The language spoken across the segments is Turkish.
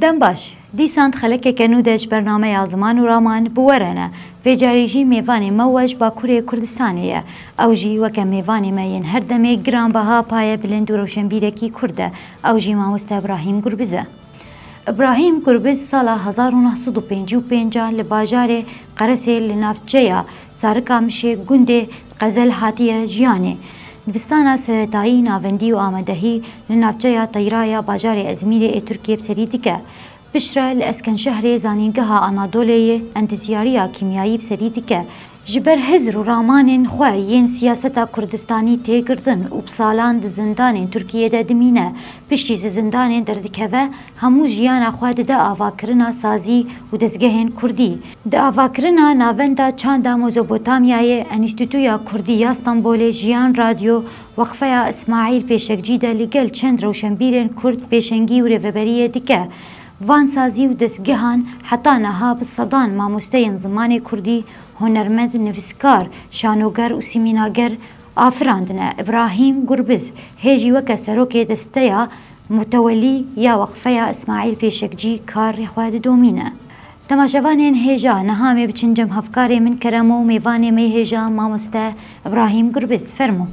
دەم باش دیسان خەلەکێکە نودەش بەرنامەیە زمان و ڕامان بوەرەنە بێجاریژی میێوانی مەوەش باکوورێ کوردستانەیە ئەوژی وەکە میێوانی مەین هەردەمێ گرانبەها پایە بلند و ڕەوشەنبیرێکی کووردە ئەوژی مامۆستا ئیبراهیم گوربزە. ئیبراهیم گوربز ساڵا 1955 لە باژارێ قەرەسێ لە ناوچەیە سارکا مشێ گوندێ قەزەل هاتیە ژیانێ. دبستانە سەرەتایی ناوەندی و ئامادەهی لە ناوچەیە تەیرایە باژارێ ئەزمیرێ تورکیە بسەری دکە. پشرە لە ئەسکەنشەهرێ زانینگەها ئەنادۆلەیە ئەندزیاریە کیمیایی بسەری دکە. ji ber hizr û ramanên xwe yên siyaseta Kurdistanî têgirdin û bi salan di zindanên Tirkiyeyê de dimîne. Piştî ji zindanên derdikeve, hemû jiyana xwe dide avakirina sazî û dezgehên Kurdî. Di avakirina navenda çanda Mezopotamyayê Enstîtuya Kurdî ya Stenbolê jiyan radyo Weqfeya İsmaîl Pêşekcî de li gel çend rewşenbîrên Kurd pêşengî û rêveberiyê dike. Van sazî û destgehan heta niha bi sedan mamosteyên zimanê Kurdî هنرمند نویسکار شانۆگر و سیمیناگر ئافراندنە. ئیبراهیم گوربز هێژی وەکە سەرۆکێ دەستەیە متەوەلی یا وەقفەیە ئیسماعیل پێشەکجی کاری خوا دۆمینە. تەماشەوانێن هێژا نەهامێ بچنجەم هەفکارێ من کەرەمە و میێوانێ مەی هێژا مامۆستا ئیبراهیم گوربز فەرموو.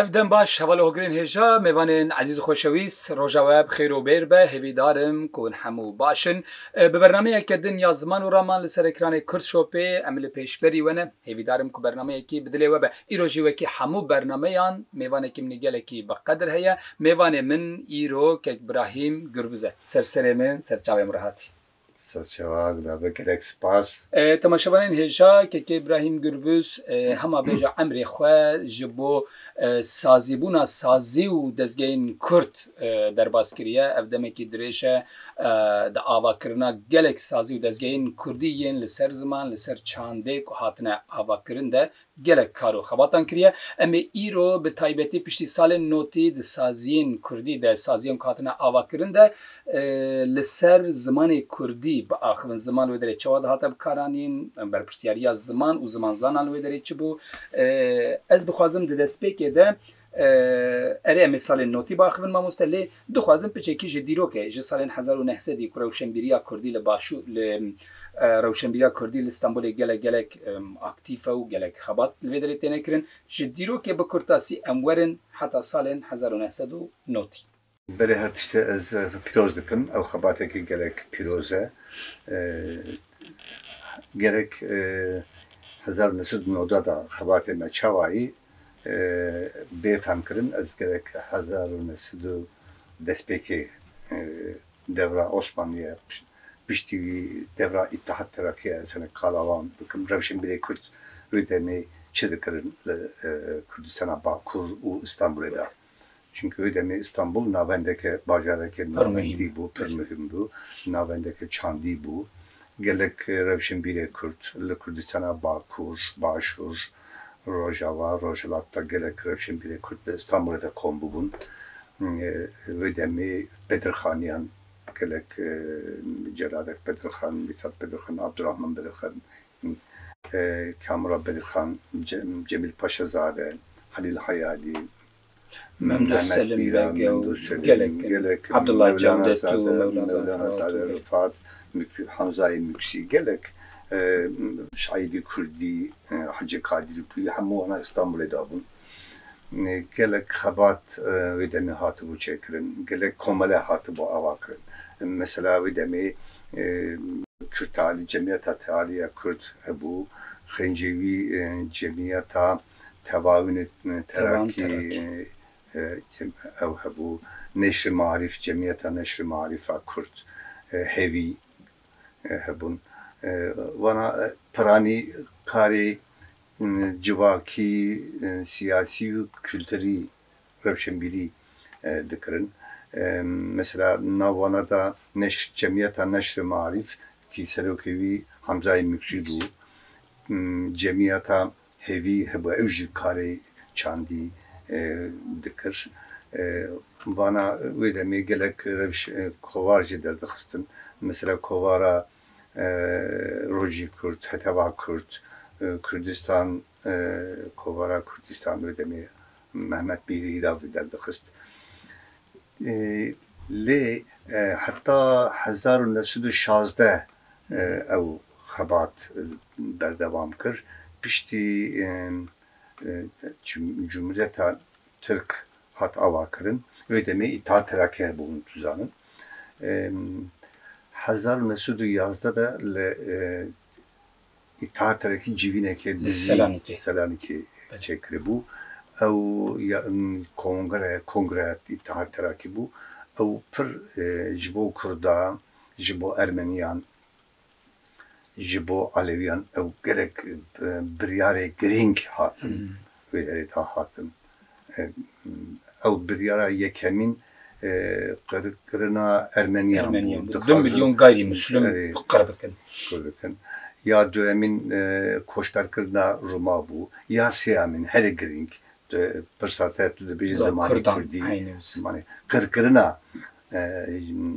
Ev dem baş hevalogirên hêja mêvanên ezîz û xweşewîst roja we bi xêr û bêr be hêvîdarim ku hûn hemû başin bi bernameyeke din ya ziman û raman li ser ekranê Kurd Shopê em li pêşberî we ne hêvîdarim ku bernameyekî bi dilê we be îro jî wekî hemû bernameyan mêvanekî min gelekî beqedir heye mêvanê min îro kek Ibrahim Gurbiz e serserê min serçavê min rehatî. Serçava gelek spas. Temaşevanên hêja kekê Ibrahim Gurbiz hema bêja emrê xwe ji bo sazîbûna sazî û dezgehên Kurd derbas kiriye. Ev demekî dirêj e di avakirina gelek sazî û dezgehên Kurdî yên li ser ziman li ser çandê ku hatine avakirin de gelek kar û xebatan kiriye. Em ê îro bi taybetî piştî salên notî di saziyên Kurdî de saziyên ku hatine avakirin de li ser zimanê Kurdî bi axivin ziman wê derê çawa dihate bikaranîn berpirsyariya ziman û zimanzanan wê derê çi bû. Ez dixwazim di destpêkê de erê em ê salên notî biaxivin mamoste lê dixwazim piçekî ji dîrokê ji salên 1970 ku rewşenbîriya Kurdî li başû li rewşenbîriya Kurdî li Stenbolê gelek aktif e û gelek xebat li vê derê têne kirin ji dîrokê bi kurtasî em werin heta salên 1990. Berê her tiştê ez pîroz dikim ew xebatekî gelek pîroz e gerek 1990 da xebatê me çawayî bêfem kirin ez gerek 1990 destpêkê devra Osmanlıya piştî devra İttihat Terakkiye sene qalavan bikim rewşenbîrê Kurd wê demê çi dikirin li Kurdistana Bakur û İstanbulê de. Çünkü wê demê İstanbul navendeke bajarekê navendî bû pir muhim bû navendeke çandî bû gelek rewşenbîrê Kurd li Kurdistana Bakur Başûr Rojava Rojhilat da gelek rewşenbîrê Kurd li İstanbulê de kom bûbûn wê demê Bedirxaniyan gelek Celadek Bedirxan Mithat Bedirxan Abdurrahman Bedirxan Kamura Bedirxan Cemil Paşazade Halil Hayali Memduh Selim gelek Abdullah Cevdet û Mevlana Zade Rıfat Hamza-i Müksi gelek şairi Kurdî Hacı Kadir Kurdî hemû wana İstanbulê dabûn gelek xebat wê demê hatibû çêkirin gelek komele hatibû ava kirin mesela wê demê Kürt alî cemiyeta tealiya Kurd hebû xencewî cemiyeta Tevavûnê Terakî ew hebû neşr-i marîf cemiyeta neşr-i marîfa Kurd hevî hebûn wana piranî karê civakî siyasî û külturî rewşenbîrî dikirin. Mesela navwana da cemiyeta neşr-i marîf ki serokê wî Hamza-i Müksi bû cemiyeta hevî hebû ew jî karê çandî dikir. Vana wê demê gelek kovar jî derdixistin. Mesela kovara Rojî Kurd, Heteva Kurd, Kurdistan kovara Kurdistan wê demê Mehmet Bîrî da derdixist. لێ حتا 1916 ئەو خەبات بەردەوام کرد پشتی Cumhuriyeta Türk hat avakirin ve deme itaat terakkiye bulun tuzanın. 19yazda da itaat terakki civineke Selanik'i çekri bu. Ev kongre itaat terakki bu. Ev pır jibo Kurda, jibo Ermeniyan, jibo Aleviyan ev gerek biryare giring hatın. Öyle daha hatın. Ev biryara yekemin kırına Ermeniyan bu. 2 milyon gayrimüslim kırdıkın. Ya dönemin koştar kırına Roma bu. Ya siyamin her giring. Fırsatı da bir zamanı Kurdi. Kırkırına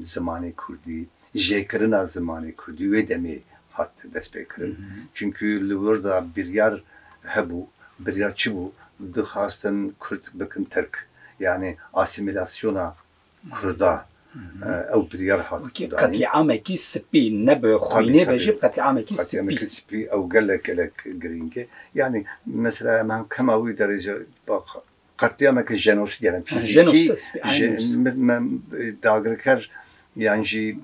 zamanı Kurdi. Jekırına zamanı Kurdi. Ve demi hat despekirin. Çünkü burada bir yer hebu, bir yer çibu, dıhastın Kürt bakın Türk. Yani asimilasyona Kurda. Ev bir yer hat. Katliameki spi nebe khoyne bejib katliameki spi. Ev gelek giringe. Yani mesela hemen kemavi derece bak katliameki jenosit yani fiziki dağırker yani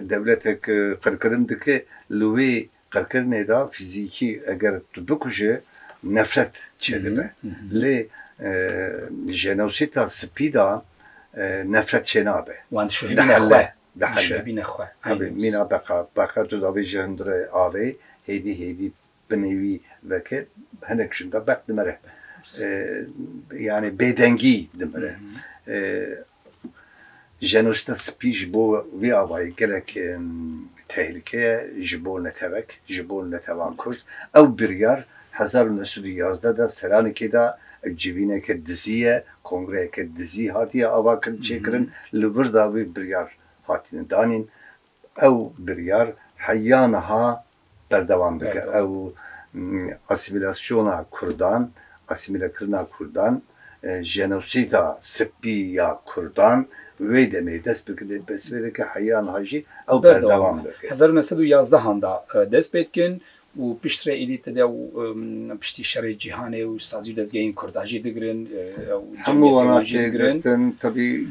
devletek kırkırındaki lüve kırkırne da fiziki eğer büküce nefret çelime. Le jenosita spida nefret çenabe. Wan şuhbine xwe. Şuhbine xwe. Tabii mina baka tu da vejendre ave hedi benevi veke henek şunda bak demere. Yani bedengi demere. Jenosita spî ji bo vê avayî gelek tehlikeye ji bo netewek, ji bo netevan Kurd. Ew biryar 1911 da Selanikê da civîneke dizî ye, kongreyeke dizî hatiye avakirin çêkirin li vir da vê biryar hatine danîn. Ew biryar heya niha berdewam dike. Ew asimilasyona Kurdan, asimilekirina Kurdan, jenosîda spî ya Kurdan ve demeyi despekide besvedeki hayyan hacı ev berdewam dike. 1911 handa despetkin و piştre edite de pişti şerê cîhanê û sazî dezgehên Kurdajî digirin hemû wana têgirtin tabii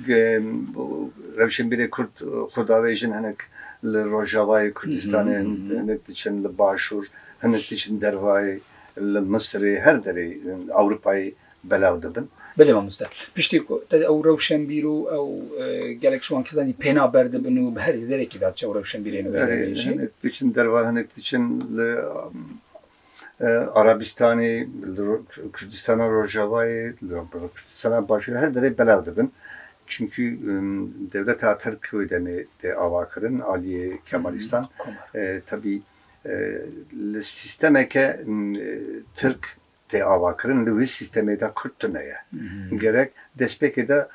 rewşenbîrê Kurd xwedavêjin hinek li Rojavayê Kurdistanê hinek diçin li Başûr hinek diçin dervayê li Misrê her derê Ewropayê belav dibin. Belê mamoste piştî ku ew rewşenbîr û ew gelek şu an kizanî pêna berdibin û bi herî derekî da çaw rewşenbîrên wê hinek diçin derva hinek diçin li Arabistanê li Kurdistana Rojavayê li Kurdistana Başûrê her derê belav dibin. Çünkü devlet-a Türk demê de avakirin Aliye Kemalistan tabii sistemeke Türk de avakirin li wê sistemê de Kurd tuneye. Gerek despêkê de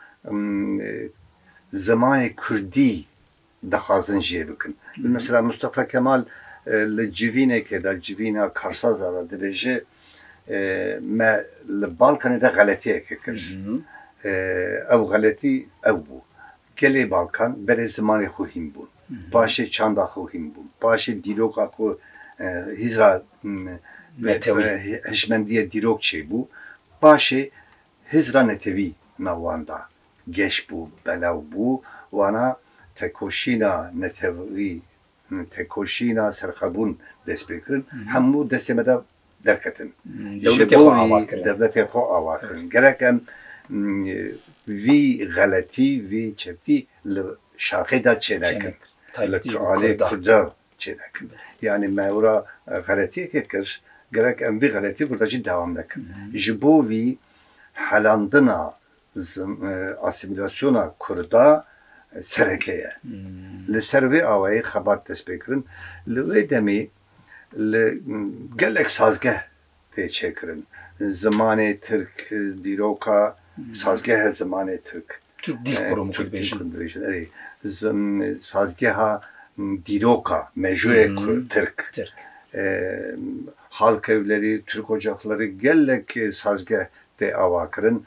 zamanê Kurdî dixwazin jê bikin. Mesela Mustafa Kemal li civînekê de civîna Karsaza da dibêje me li Balkanê de xeletiyekê kir. Ev xeletî ew bû. Gelê Balkan berê zimanê xwe hîn bûn. Paşê çanda xwe hîn bûn. Paşê dîroka xwe hîzra hişmendiye dîrok çêbû. Paşê hîzra netewî me wan da geş bû, belav bû. Wana tekoşîna netewî, tekoşîna serxebûn dest pê kirin. Hemû destê me de derketin. Devletê xwe ava kirin. Gerek em vî xeletî, vî çeftî li şarkê de çênekin. Li alê Kurda çênekin. Yani me wira xeletiyekê kir, gerek em vî xeletî burada jî devam nekin. Ji bo vî helandina asimilasyona Kurda serekeye. Li ser vê awayê xebat dest pê kirin. Li wê demê li gelek sazgeh tê çêkirin. Zamanê Türk dîroka sazgeha zamanê Türk. Türk dil kurumu dibêjin. Sazgeha dîroka mecûyê Türk. Halk evleri, Türk ocakları gelek sazgeh de avakirin.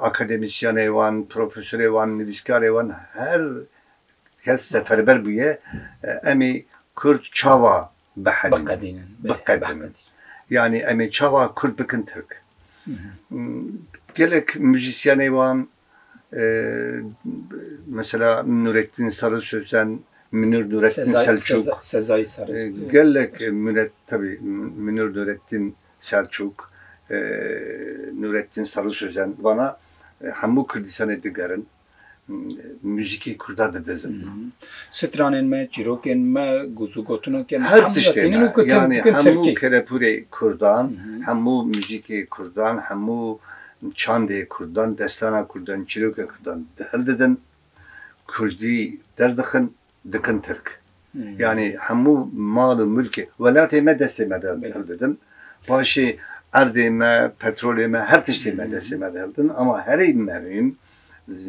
Akademisyen evan, profesör evan, nivîskar evan her kes seferber bûye em Kurd çawa bihedin. Yani em çawa Kurd bikin Türk. Gelek müzisyen evan mesela Nurettin Sarı Sözen, Münir Nurettin Selçuk. Sezai Sarı. Gelek tabii Münir Nurettin Selçuk, Nurettin Sarı Sözen bana hemû Kurdistanê digerin müzikê Kurda didizin. Stranên me, çîrokên me, guzûgotinokên her tiştê me yani hemû kelepûrê Kurdan, hemû müzikê Kurdan, hemû çandê Kurdan, destana Kurdan, çîrokê Kurdan dihil didin, Kurdî derdixin, dikin Türk. Yani hemû mal û mülkê, welatê me destê me dihil didin. Paşê erdê me, petrolê me, her tiştê me destê me dihil didin ama herê me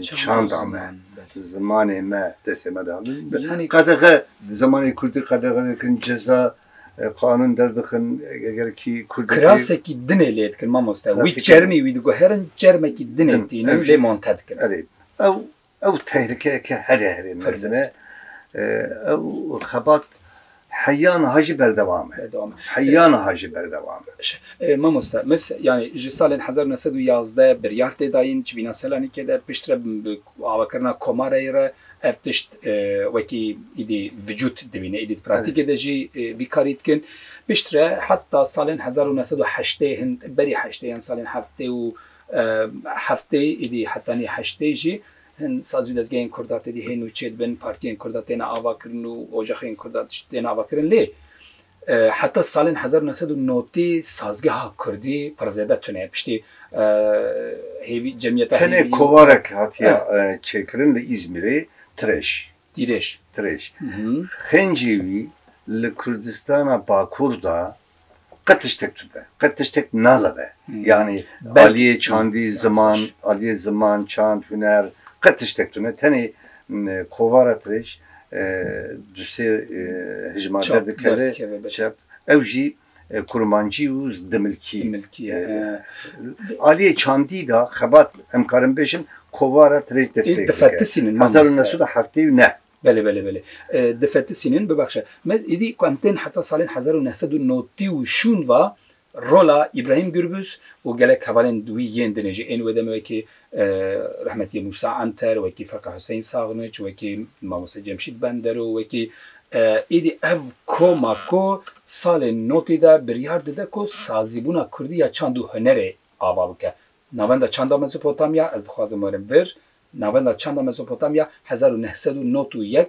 çanda me, zimanê me destê me dihil didin. Qedexe zamanê Kurdî qedexe dikin, ceza kanun derdixin eger ki Kurdî Kirasekî dinê lê dikin mamoste. Wî cermî wî digoherin cermekî dinê tînin lê monte dikin. Ew tehlikeyeke herê mezine ew xebat heyyan hacı berdewam heyyan hacı berdewam mamoste yani ji salên 1911 biryar tê dayîn civîna Selanikê de piştre avakirina komareyê re ev tişt wekî îdî vücut dibîne îdî pratikê de jî vîkarî dikin piştre hatta salên 1980 hin berî heştê yan salên heftê îdî hetanî heştê jî hin sazî dezgehên Kurda têdî hên û çê dibin partiyên Kurda têne avakirin û ojaxên Kurda têne avakirin lê heta salên 1990 sazgeha Kurdî pir zêde tune piştî hêvî cemiyeta tenê kovarek hatiye çêkirin li İzmirê Tirêş xencê wî li Kurdistana Bakur da qet tiştek tube qet tiştek nalabe yani aliyê çandî ziman çand huner qet tiştek tune tenê kovara Tirêş dusê hejmar dikeve ew jî kurmancî û dimilkî aliyê çandî da xebat em karin bêjin kovara Tirêş dest pê difetisînin 1970 ne Belê difetisînin bibaxe me îdî ku em tên heta salên 1990 va rola İbrahim Gürbüz û gelek hevalên wî yên dinê jî ên wê de me wekî rahmetî Musa Anter wekî Feqa Hüseyin Saxniç wekî Mamoste Cemşîd Bender û wekî îdî ev koma ku salên notî de biryar dide ku sazîbûna Kurdî ya çand û hunerê ava bike navenda çanda Mezopotamya ez dixwazim werim bir navenda çanda Mezopotamya 1991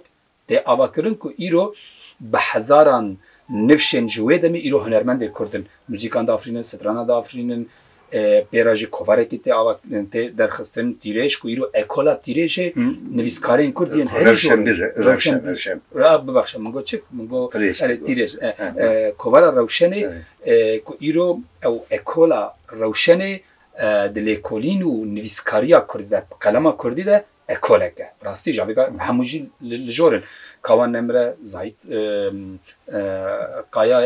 de avakirin ku îro bi hezaran nifşên ji wê demê îro hunermendê Kurdin müzîkan da afrînin strana da afrînin pêra jî kovarekî tê derxistin Tirêş ku îro ekola Tirêşê nivîskarên Kurd yên herî jor bibaxe min got çik min got Tirêş kovara Rewşenê ku îro ew ekola Rewşenê di lêkolîn û nivîskariya Kurdî de qelema Kurdî de ekolek e rastî jî hemû jî li jorin Kawan Emre Zahid Qaya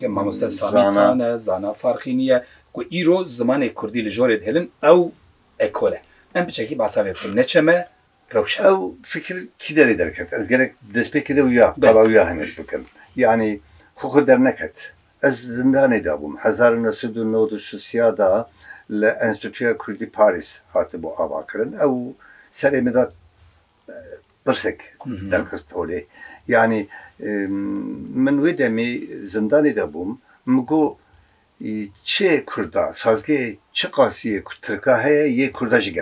Mamoste Sami Zana Farxîniye ku îro zimanê Kurdî li jorê dihêlin ew ekole em biçekî behsa vê bikim neçeme rewşen ew fikir kî derê derket ez gerek destpêkê de wiya qala wiya henêr bikim yani xwe derneket ez zindanê da bûm 1993 da li Enstitûya Kurdî Parîs hatibû avakirin ew serê min da pirsek derxist holê yani min wê demê zindanê de bûm min got çê Kurda sazgehê çi qasiyê Tirka heye yê Kurda jî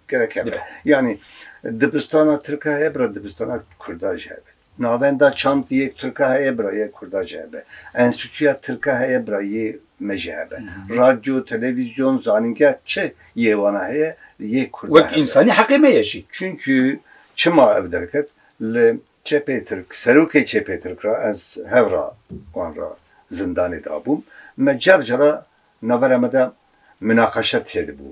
gerek hebe yani dibistana Tirka heye bira dibistana Kurda jî hebe navenda çand yê Tirka heye bira yê Kurda jî hebe Enstitûya Tirka heye bira yê me jî hebe radyo televizyon zanîngeh çi yê wana heye yê Kurda wek însanî heqê me ye jî çünkü çima ev derket li Çepê Tirk serokê Çepê Tirk ra ez hevra wan ra zindanê da bûm me cara navera me de münaqeşet têdibû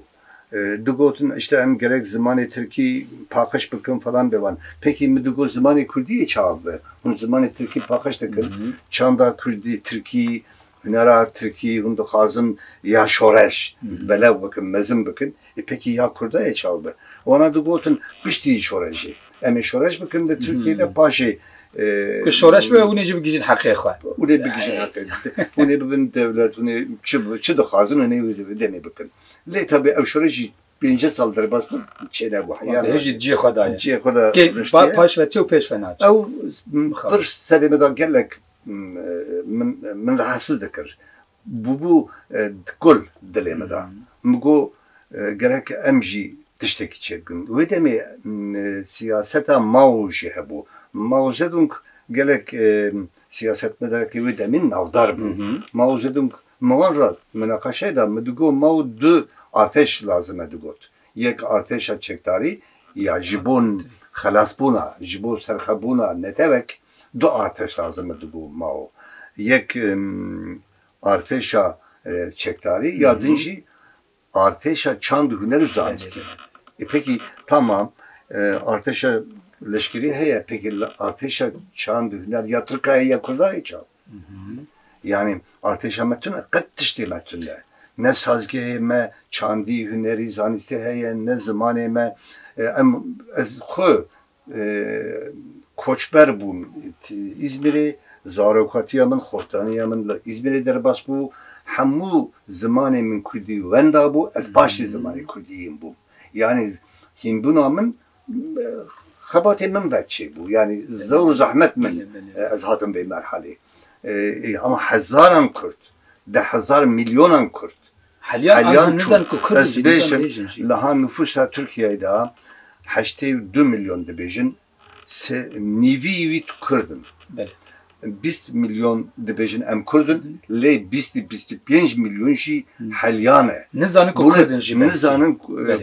digotin işte em gerek zimanê Tirkî paqij bikin falan bevan pekî min digot zimanê Kurdî çav be hûn zimanê Tirkî paqij dikin çanda Kurdî Tirkî hünera Türkiye hunda xazın ya şoreş bela bakın mezin bakın peki ya kurda çaldı ona da gotun pişti şoreji emi şoreş bakın da Türkiye'de paşi şoreş ve onu gibi gizin hakkı xwa onu bir gizin hakkı onu bir devlet onu çı da xazın onu deme bakın le tabi ev şoreji birinci saldırı bastı şeyler bu yani ciddi xadaya ciddi xada ki paş ve çok peş fena ev bir sedeme da gelek من rahatsız dikir. Bu kul dileme da. Mgo gerek emji tişteki çekkin. Ve demi siyaseta mauji hebu. Mauzedunk gerek siyaset medarki ve demin navdar bu. Mauzedunk mavanra münakaşa da mdugo maudu ateş lazım edigot. Yek ateşa çektari ya jibon xalasbuna, jibon serxabuna netevek دو ارتش لازم دو ماو یک ارتشا çekdari ya dinci arteşa çand hüner zanesti. Peki tamam arteşa leşkeri heye peki arteşa çand hüner ya Türkiye ya Kurdaya çal. Yani arteşa metne kattıştı metne. Ne sazge me çandi hüneri zanesti heye ne zamane me ez xo koçber bu İzmir'e zarokatiyamın xortaniyamın İzmir'e derbas bu hamu zamanı min Kurdi venda bu az başı zamanı Kurdiyim bu yani hindunamın xabatı min vekçi bu yani zor zahmet min az hatım bir merhale ama hazaran Kürt de hazar milyonan Kürt halyan nizan ku Kürt lahan nüfusa Türkiye'de 82 milyon dibejin nivi Kurdun. 20 milyon dibejin em Kurdun, le 20-25 milyon jî halyane. Nizanın ku Kurdun jî. Nizanın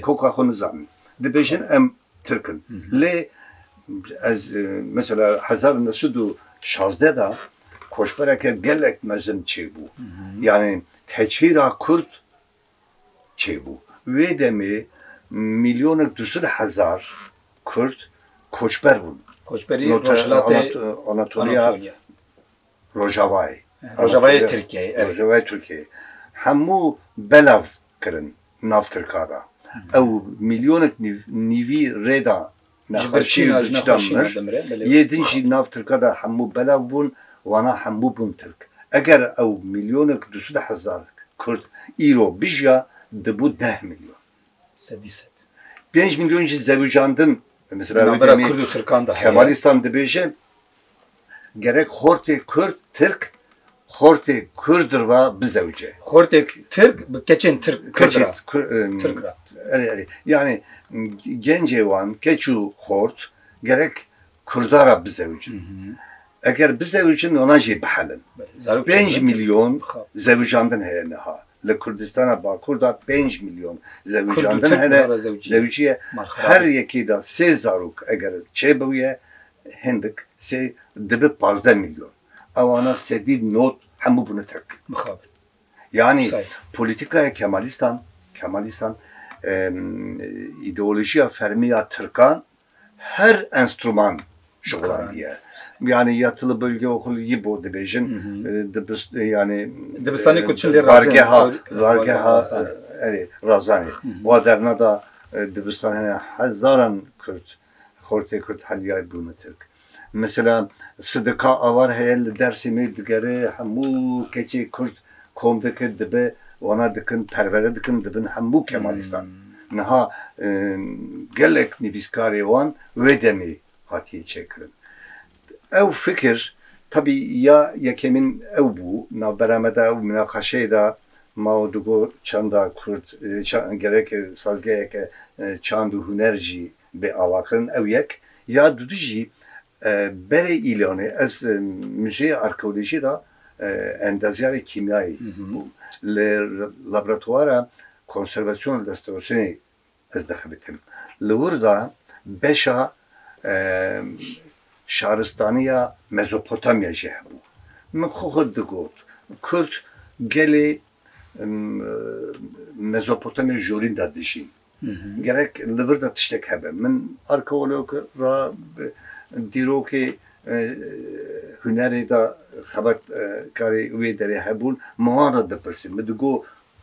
koka xo nizanın. Dibejin em Türk'ün. Le az mesela 1916 da koşbereke gelek mezin çebu. Yani teçhira Kürt çebu. Ve demi milyonuk düsür hazar Kürt koçber bun. Koçberi Rojava'yı Anatolia Rojava'yı. Rojava'yı Türkiye. Rojava'yı Türkiye. Hamu belav kırın nav Türkada. Ev milyonuk nivi reda naxaşi uçtamır. Yedinci nav Türkada hamu belav bun wana hamu bun Türk. Eğer ev milyonuk 200,000 Kürt İro bija de bu 10 milyon. Sediset. 5 milyon zevcandın mesela Kemalistan dibêje gerek xortê Kurd Türk xortê Kurdur ve bizewce. Xortê Türk keçin Türk. Yani gencevan keçu xort gerek Kurdara bizewce. Eğer bizewcin ona jî bihelin. 5 milyon zevcandın heye neha. Le Kurdistan'a Bakur'da 5 milyon zevcandın hele zevciye her yeki da 3 zaruk eğer çebuye hendik se dibi 15 milyon. Avana sedid not hamu bunu tek. Yani politikaya Kemalistan ideolojiya fermiya Türkan her enstrüman şoğlan diye. Yani yatılı bölge okulu yibo dibejin yani Dibistani kuçinli Vargeha Razani. Bu derna da Dibistan hazaran Kürt Xortê Kürt halyay bunu Türk. Mesela Sıdıka avar heyel dersimi digere hamu keçi Kürt komdaki dibe ona dikin pervere dikin dibin hamu Kemalistan. Naha gelek niviskari wan ve demi hatiye çekirin. Ev fikir tabi ya yekemin ev bu navberameda ev münakaşeyda maudugo çanda Kürt gerek sazgeyeke çandu hünerci be avakın ev yek ya duduji bere ilanı az müze arkeoloji da endazyar kimyayı bu laboratuvara konservasyon restorasyonu az dakhabitim. Lurda beşa Şaristaniya Mezopotamya jebu. Min xod digot. Kürt geli Mezopotamya jorin da dişin. Gerek livrda tiştek hebe. Min arkeolog ra diroki hüneri da خبر کاری وی داری هبون مهارت دپرسیم مدگو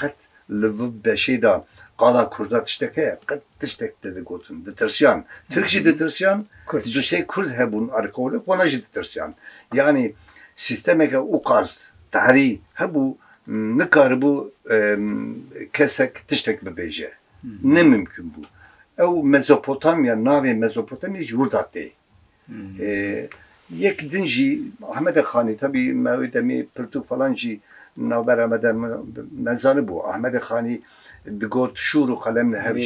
قط لب بشیدا قالا کردات تشتکه قط تشتک دگوتن دترسیان ترکشی دترسیان دوسته کرد هبون arkeolog bana jid dترسیان yani sisteme که او قاز تحری هبو نکار بو کسک تشتک ببیجه نه ممکن بو او مزوپوتامیا ناوی مزوپوتامیا جوردات دی یک دنجی احمد خانی tabi مودمی پرتوک falan جی نوبر احمد مزانه بو احمد خانی دگوت شور و قلم هب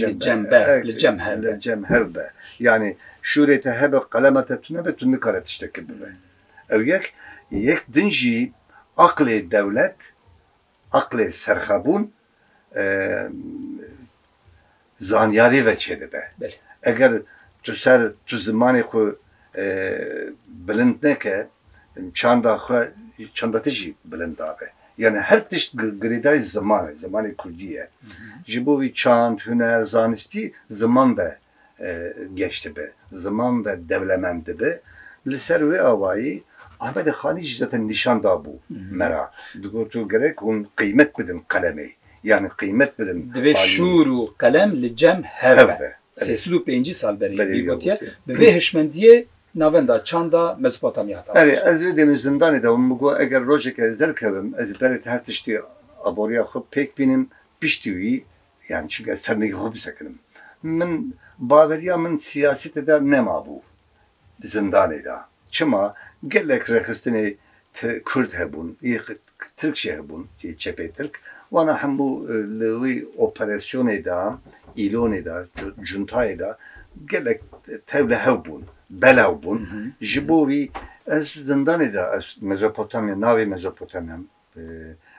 جنبه yani şurete hebe kalemete tüne ve tünlü kare tiştekil bebe ev yek dinci akli devlet akli serhabun zanyari ve çedebe eğer tu zamanı ku bilind neke çanda tişi bilind abi yani her tiş gridayı zamanı Kurdiye jibovi çand hüner zanisti zaman ve geçti be zaman ve devlemendi be liser ve avayı Ahmet Khani zaten nişan da bu mera digotu gerek un kıymet bedin kalemi yani kıymet bedin ve şuru kalem li cem heve 35 sal beri digotiye ve heşmendiye navenda çanda Mezopotamya'da. Evet, az önce zindan edem bu eğer rojek ezder kevim az beri her tişti aboriya xub pek benim piştiği yani çünkü eserni xub sakinim. Min baveriya min siyasete de nema bu zindan eda. Çıma gelek rekistini Kürt hebun, Türkçe hebun, Çepe Türk. Vana hem bu levi operasyon eda, ilon eda, junta eda gelek tevle hebun. Belavbun, jibovi az zindan eda Mezopotamya, navi Mezopotamya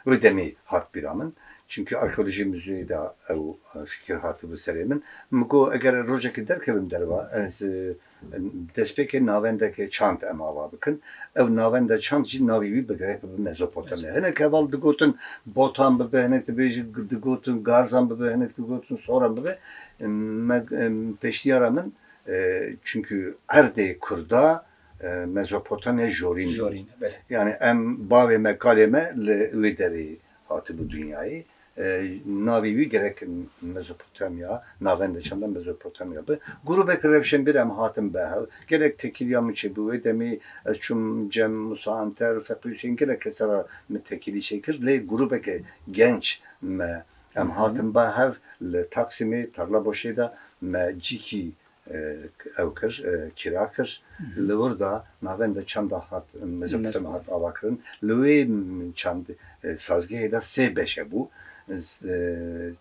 ödemi hat biramın. Çünkü arkeoloji müziği de o fikir hatı bu serimin. Mgo eğer rojaki derkevim derva az despeke navendeki çant emava bakın. Ev navende çant jin navi bir gerek bu Mezopotamya. Hene keval digotun botan bebe hene digotun garzan bebe hene digotun soran bebe peştiyaramın çünkü her de kurda Mezopotamya jorin. Yani em bave mekaleme le üderi hatı bu dünyayı navivi gerek Mezopotamya navende çandan Mezopotamya be grubek revşen bir em hatım be gerek tekiliyamı çebu edemi çum cem Musa Anter Fekri Hüseyin gerek kesara tekili şekil le grubek genç me em hatım be hev le Taksim'i tarla boşeda me ciki evkir, kirakir, levurda navende çanda hat Mezopotamya hat avakırın, levi çand sazgeyi da se beşe bu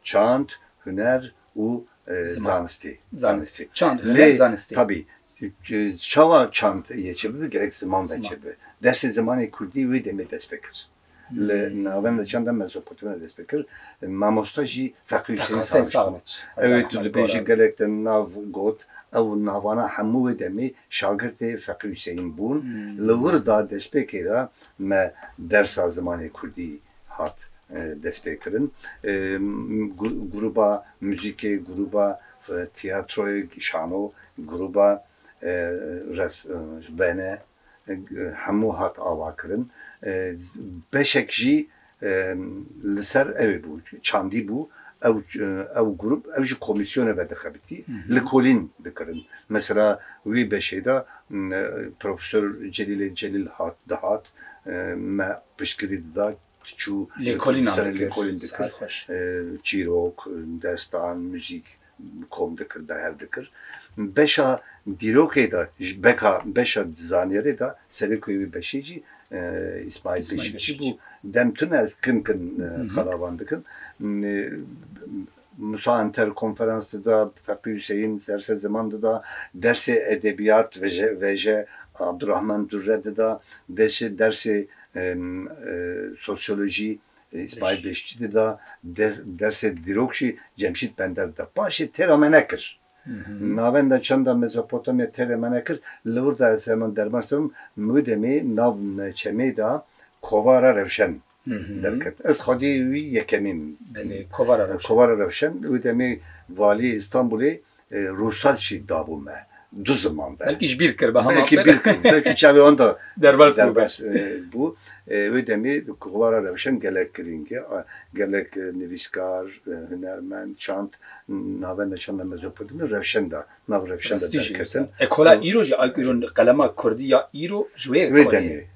çand, hüner u zanisti. Çand, hüner, zanisti. Tabi çava çand yeçebi gerek zaman veçebi. Dersi zamanı Kurdi ve deme despekir. Navende çanda Mezopotamya despekir. Mamostaji Fekri Hüseyin Sağlıç. Evet, beji gerekten nav got ev navana hamu demi şagirte Fekri Hüseyin bun. Levur da despekira me dersa zamanı Kurdi hat despekirin. Gruba müzike, gruba tiyatroyu şano, gruba bene hamu hat avakirin. Beşekji liser ev bu, çandi bu. ev grup ev ji komisyona ve dixebitî li kolîn dikirin. Mesela wî beşê de Profesör Celil dihat me piştgirî dida çû lêkolîn dikir çîrok, destan, müzik kom dikir, derhev dikir. Beşa dîrokê de beşa zaniyerê de serê ku wî beşê jî İsmail Beşikçi bu demtun ez kin xalavan dikin. Musa Anter konferansı da Fekri Hüseyin derse zamanında da dersi edebiyat ve Abdurrahman Durre'de da dersi sosyoloji İsmail Beşikçi'de da dersi dirokşi Cemşit Bender'de başı teramenekir. Navenda çanda Mezopotamya teramenekir. Levurda esemen dermarsım müdemi nav çemi da kovara revşen derket. Ez xadi yekemin kovara revşen müdemi vali İstanbul'e ruhsat şi dabume. du zaman belki iş bir kır bahama belki bir kır belki çavi onda derbas bu ve demi kuvara revşen gelek kringe gelek nivîskar hünermend çant navenda çanda Mezopotamya revşen da nav revşen da kesin ekola îro ji aykurun kalema Kurdî ya îro ji ve demi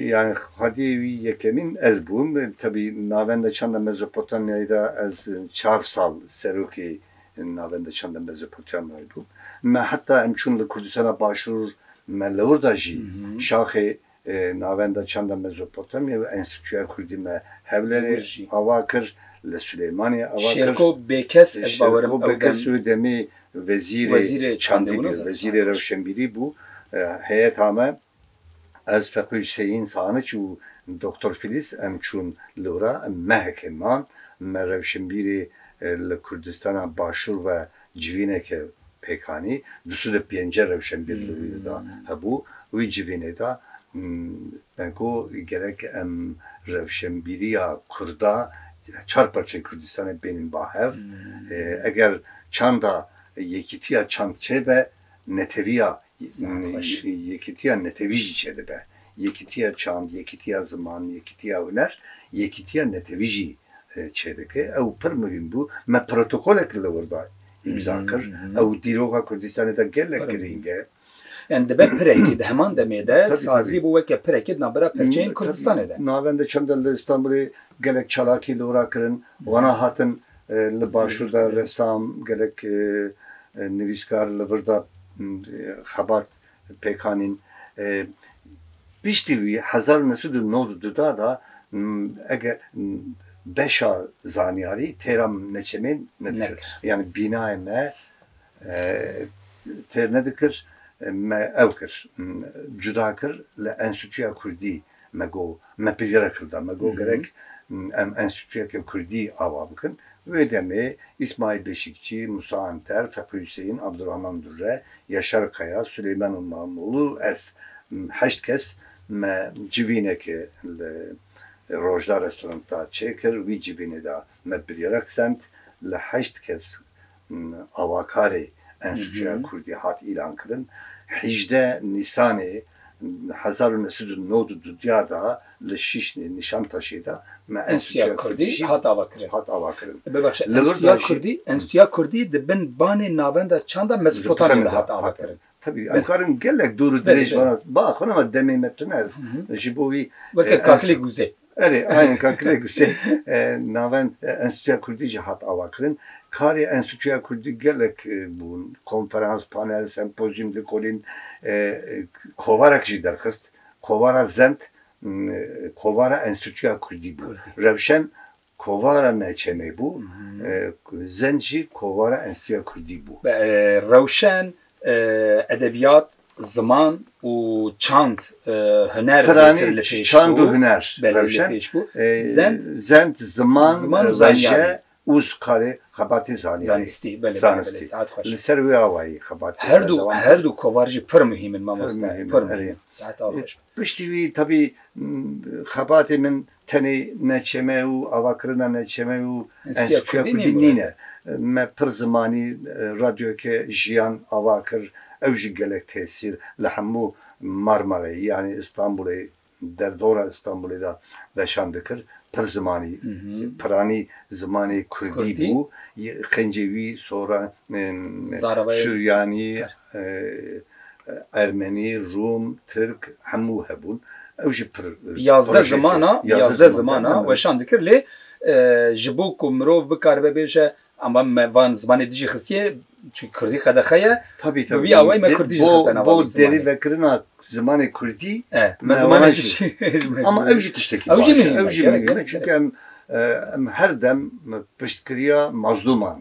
yani hadi yekemin ez bûm tabii navenda çanda Mezopotamya'yı da ez 4 sal seroki navenda çanda Mezopotamya'yı bûm me hatta emçûn li Kurdistana başûr me lewrda jî şaxê navenda çanda Mezopotamya ve Enstitüya Kurdî me hevlerê ava kir li Süleymaniye ava kir Şêrko Bêkes ez bawerim Şêrko Bêkes wê demê wezîrê çandî wezîrê Rewşenbîrî bû heyeta me ez Feqî Hüseyin Saniç û Doktor Filiz em çûn li wira em mehekê man me Rewşenbîrê li Kurdistana başûr ve civîneke pêkanî du de pênce Rewşenbîr li wî da hebû wî civînê da ego gerek em Rewşenbîriya Kurda çar parça Kurdistanê benim bahev eğer çanda yekîtiya çand çêbe neteviya yekîtiya netevî jî çêdibe yekîtiya çand yekîtiya ziman yekîtiya huner yekîtiya netevî jî çêdike ew pir muhim bû me protokolek li wirda imza kir ew dîroka Kurdistanê de gelek giring e yani dibe pirekî di heman demê de sazî bû weke pirekî navbera perçeyên Kurdistanê de navenda çanda li İstanbulê gelek çalakî li wira kirin wana hatin li başûr da ressam gelek nivîskar li vir da xebat pêkanîn piştî wî 1992 da eger beşa zanyarî têra neçemên nedikir yani binayê me têr nedikir me ew kir cuda kir li Enstitüya Kurdî me got me piryara kirda me got gerek em Enstitüyeke Kurdî ava bikin wê demê İsmail Beşikçi, Musa Anter, Feqî Hüseyin, Abdurrahman Durre, Yaşar Kaya, Süleyman Mamoğlu ez 8 kes me civîneke li Rojda restoranta çêkir wî civînê da me piryara kisand li 8 kes avakarê Enstitüya Kurdî hat îlan kirin 18 Nîsanê 1992 da li Şişli Nişantaşı'da me Enstitüya Kurdî hat ava kirin Enstitüya Kurdî di bin banê navenda çanda Mezopotamya'da hat ava kirin tabii em karin gelek dûr û dirêj vana baxin ama demê me tune ji bo wî weke kakilê guzê aynen kakilê guzê navend Enstitüya Kurdî jî hat ava kirin karê Enstitüya Kurdî gelek bûn konferans panel sempozyum dikolîn kovarek jî derxist kovara zend kovara Enstitüya Kurdî bû rewşen kovara neçemê bû zend jî kovara Enstitüya Kurdî bû rewşen edebiyat ziman û çand huner çand û huner rewşen zend ziman veje uz karê xebatê zanistî li ser wê awayî xebat her du kovar jî pir muhîm in mamoste pir muhîm saet alış piştî wî tabii xebatê min tenê neçeme û avakirina neçeme û Enstitüya Kurdî nîne me pir zimanî radyoke jiyan ava kir ew jî gelek tesîr li hemû Marmarayê yani İstanbulê derdora Istanbulê da veşan dikir pir zimanî piranî zimanê Kurdî bû xencê wî sonra Suryanî Ermenî Rum Tirk hemû hebûn ew jî pir yazde zimana weşan dikir lê ji bo ku mirov bikaribe bêje ama me van zimanê dijî xistiye çünkü Kurdî qedexeye tabii wî awayî me Kurdî jî xistin bo derî vekirina zimanê Kurdî me zimanê dijî ama ew jî tiştekî baş ew jî muhîm çünkü em her dem piştkiriya mazlûman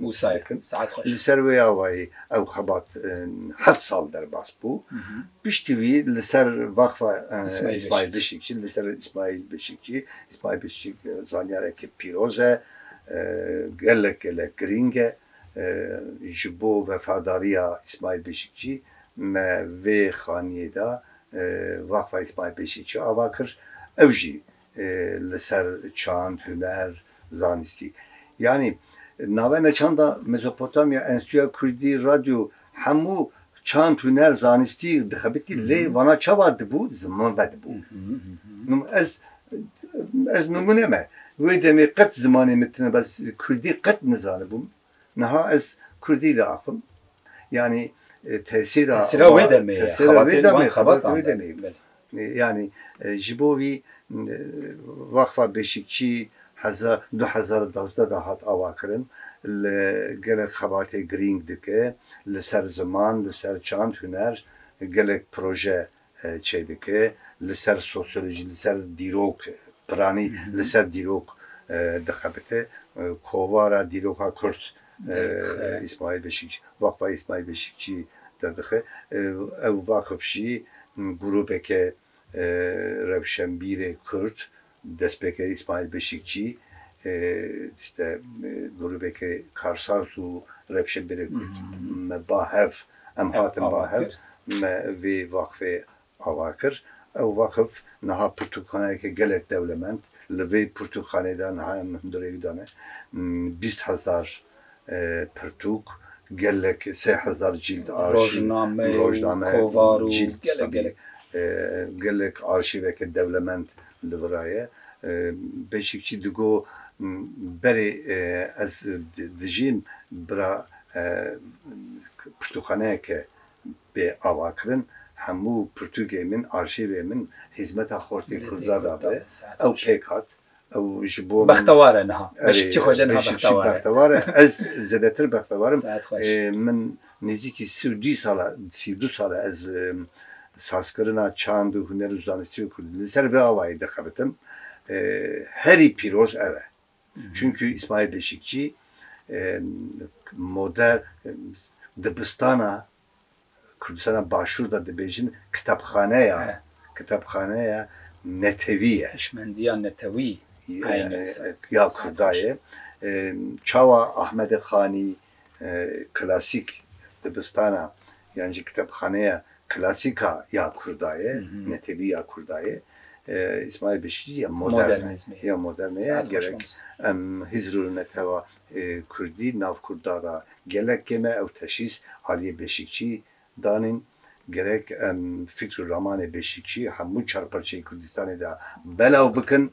li ser wê awayî ew xebat 7 sal derbas bû piştî wî li ser Vakfa İsmail Beşikçi li ser İsmail Beşikçi zanyarekî pîroz e gelek giring e ji bo vefadariya İsmail Beşikçi me vê xaniyê da Vakfa İsmail Beşikçi ava kir ew jî li ser çand huner zanistî yani navenda çanda Mezopotamya Enstitüya Kurdî radyo hemû çan tüner zanisti dixebiti lê vana çava dibû ziman ve dibû. Ez numune me wê demê qet zimanê min tune bes Kurdî qet nizanibûm. Niha ez Kurdî de axim. Yani tesîra wê demê wê demê. Yani ji bo wî Vakfa Beşikçî 2012 da hat ava kirin li gelek xebatê girîng dike li ser ziman li ser çand huner gelek proje çê dike li ser sosyoloji li ser dîrok piranî li ser dîrok dixebite kovara dîroka Kurd İsmail Beşikçi Vakfa İsmail Beşikçi derdixe ew vakıf jî grûpeke Rewşenbîrê Kurd destpêkerê İsmail Beşikçi işte grûpeke Karsaz û Rewşenbîrê Kurd me bahev em hatin bahev me vê vakfê ava kir ew vakıf niha pirtûkxaneyeke gelek dewlemend li vê pirtûkxanê de niha em hundirê dane 20,000 pirtûk gelek 3,000 cild rojname cild gelek arşiveke devlement li viraye Beşikçi digo berê ez dijîm bira pirtûkxaneyeke bê ava kirin hemû pirtûkê min arşîvê min hizmeta Xortê Kurda da be ew pêk hat ew ji bo bextewar e niha Beşikçi xwe niha bextewar e ez zêdetir bextewar im min nêzîkî 32 sala ez sazkirina çand û huner û zanistî û Kurdî li ser vê avayê dixebitim herî pîroz ev e. Çünkü İsmail Beşikçi modern dibistana Kurdistana başûr da dibêjin kitapxaneya netewî ye. Hişmendiya netewî ya Kurdayê çawa Ahmedê Xanî klasîk dibistana yani kitapxaneya klasîka ya Kurdayê netewî ya Kurdayê İsmail Beşikçi ya modernizme gerek em hizrû neteva Kurdî nav Kurda da gelek geme ew teşhîs Aliye Beşikçi danîn gerek em fikr ramanê Beşikçi hemû çarparçeyê Kurdistanê de belav bikin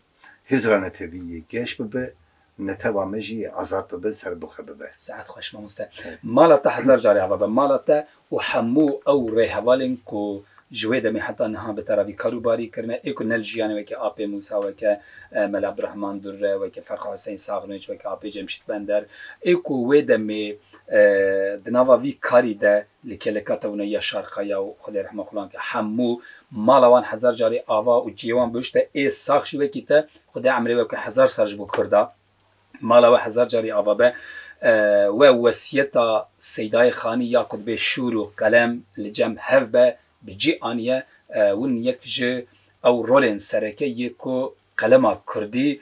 hizra neteviyê geş bibe neteva me jî azad bibe serbixwe bibe. Saet xweş mamoste. Mala te hezar carî heva be mala te û hemû ew rêhevalên ku ji wê demê heta niha bi teravî karûbarî kirine ê ku nel jiyanê weke Apê Musa weke Mela Abdurrahman Durre weke Ferqa Hüseyin Saxnoviç weke Apê Cemşîd Bender ê ku wê demê di nava vî karî de li kelekata û ya şarqaya û Xwedê rehme xulan ke hemû mala wan hezar carî ava û cîwan bihişte ê sax jî wekî te Xwedê emrê weke hezar sar ji bo Kurda mala we hezar carî ava be we wesiyeta Seydayê Xanî ya ku dibe şûr û qelem li cem hev be bi cî aniye hûn yek ji ew rolên sereke yê ku qelema Kurdî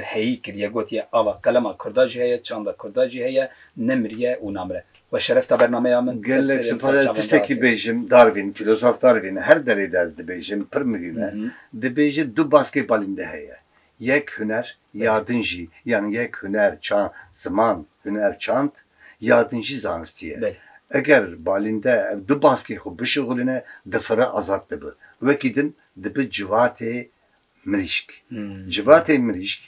heyî kiriye gotiye ava qelema Kurda jî heye çanda Kurda jî heye nemiriye û namire ve şeref ta bernameya min gelek sipar tiştekî bêjim Darwin filozof Darwin her derê de ez dibêjim pir mirîne dibêje du basketbalîn de heye yek huner yadin jî yani yek huner ziman huner çand yadin jî zanistî ye eger balinde du baskê xwe bişixuline difire azad dibe wekî din dibe civatê mirîşk civatê mirîşk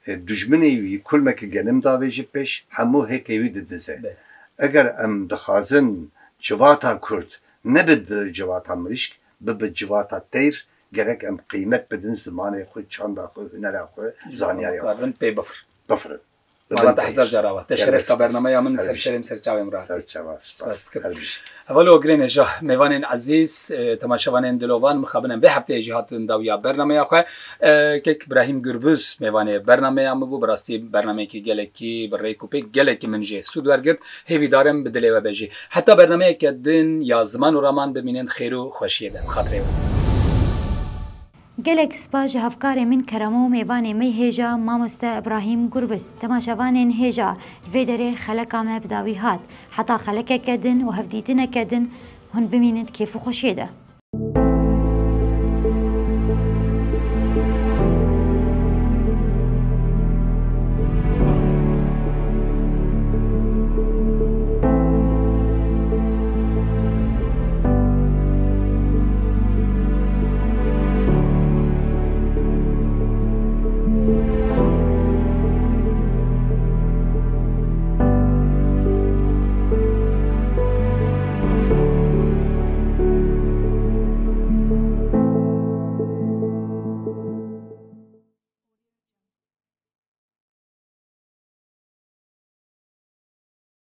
dijminê wî kulmekî genim davê jî pêş hemû hêkê wî didize eger em dixwazin civata Kurd nebi civata mirîşk bibe civata teyr gerek em qîmet bidin zimanê xwe çanda xwe hunera xwe zaniyarê xwe pê bifirin mala te hezar car ava te şeref ta bernameya min serserêm serçavêm rahat Evvelo girêne ja mêvanên ezîz temaşevanên dilovan mixabinin vê hefteyê jî hatin dawiya bernameya xwe kek İbrahim Gürbüz mêvanê bernameya min bû bi rastî bernameyekî gelekî bi rêk û pêk gelekî min jê sûd wergirt hêvî darim bi dilê we be jî heta bernameyeke din ya ziman û raman bimînin xêr û xweşiyê de xatirê we gelek spa ji hevkarê min kerema û mêvanê me hêja mamoste İbrahim Gürbüz temaşevanên hêja vê derê xeleka me bi dawî hat heta xelekeke din û hevdîtineke din hûn bimînin kêf û xweşiyê de